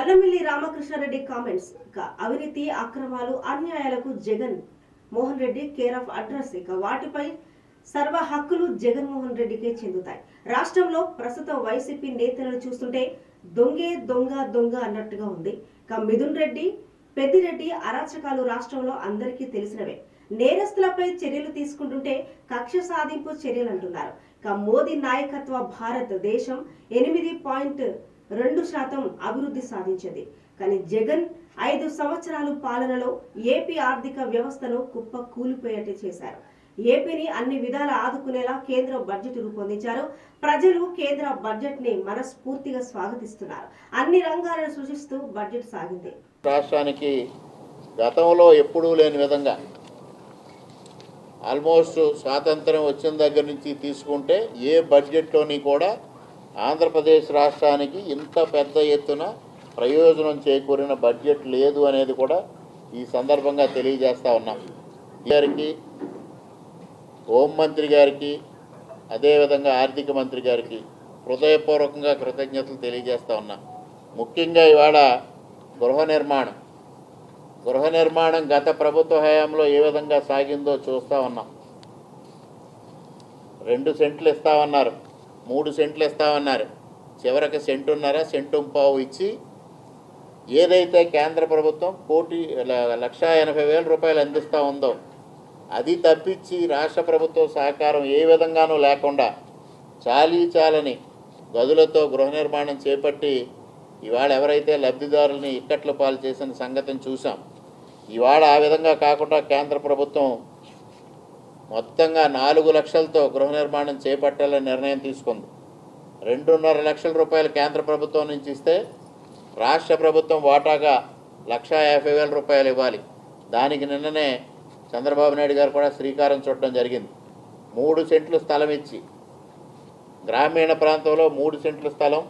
Nallamilli Ramakrishna Reddy comments అవినీతి అక్రమాలు అన్యాయాలకు Jagan Mohan Reddy care of address వాటిపై సర్వ హక్కులు జగన్మోహన్ రెడ్డికే చెందుతాయి. రాష్ట్రంలో ప్రస్తుతం వైసీపీ నేతలను చూస్తుంటే దొంగే దొంగ దొంగ అన్నట్టుగా ఉంది. మిథున్ రెడ్డి పెద్దిరెడ్డి అరాచకాలు రాష్ట్రంలో అందరికీ తెలిసినవే. నేరస్తులపై చర్యలు తీసుకుంటుంటే కక్ష సాధింపు చర్యలు అంటున్నారు. మోదీ నాయకత్వ భారతదేశం 8.2% అభివృద్ధి సాధించింది. కానీ జగన్ 5 సంవత్సరాలు పాలనలో ఏపీ ఆర్థిక వ్యవస్థను కుప్ప కూలిపోయేట్టు చేశారు. ఏపీని అన్ని విధాల ఆదుకునేలా కేంద్ర బడ్జెట్ రూపొందించారు. ప్రజలు కేంద్ర బడ్జెట్ ని మనస్ఫూర్తిగా స్వాగతిస్తున్నారు. అన్ని రంగాలను సృష్టిస్తూ బడ్జెట్ సాగింది. రాష్ట్రానికి గతంలో ఎప్పుడూ లేని విధంగా ఆల్మోస్ట్ స్వాతంత్రం వచ్చిన దగ్గర నుంచి తీసుకుంటే ఏ బడ్జెట్లోని కూడా ఆంధ్రప్రదేశ్ రాష్ట్రానికి ఇంత పెద్ద ఎత్తున ప్రయోజనం చేకూరిన బడ్జెట్ లేదు అనేది కూడా ఈ సందర్భంగా తెలియజేస్తూ ఉన్నాం. గారికి, హోంమంత్రి గారికి, అదేవిధంగా ఆర్థిక మంత్రి గారికి హృదయపూర్వకంగా కృతజ్ఞతలు తెలియజేస్తూ ఉన్నాం. ముఖ్యంగా ఇవాళ గృహ నిర్మాణం గత ప్రభుత్వ హయాంలో ఏ విధంగా సాగిందో చూస్తూ ఉన్నాం. 2 సెంట్లు ఇస్తామన్నారు, 3 సెంట్లు ఇస్తామన్నారు, చివరికి సెంటున్నర సెంటుంపావు ఇచ్చి ఏదైతే కేంద్ర ప్రభుత్వం 1,80,000 రూపాయలు అందిస్తూ ఉందో అది తప్పించి రాష్ట్ర ప్రభుత్వం సహకారం ఏ విధంగానూ లేకుండా చాలని గదులతో గృహ నిర్మాణం చేపట్టి ఇవాళ ఎవరైతే లబ్ధిదారుల్ని ఇక్కట్ల పాలు చేసిన సంగతిని చూసాం. ఇవాళ ఆ విధంగా కాకుండా కేంద్ర ప్రభుత్వం మొత్తంగా 4 లక్షలతో గృహ నిర్మాణం చేపట్టాలని నిర్ణయం తీసుకుంది. 2.5 లక్షల రూపాయలు కేంద్ర ప్రభుత్వం నుంచి ఇస్తే రాష్ట్ర ప్రభుత్వం వాటాగా 1,50,000 రూపాయలు ఇవ్వాలి. దానికి నిన్ననే చంద్రబాబు నాయుడు గారు కూడా శ్రీకారం చుట్టడం జరిగింది. 3 సెంట్లు స్థలం ఇచ్చి గ్రామీణ ప్రాంతంలో 3 సెంట్ల స్థలం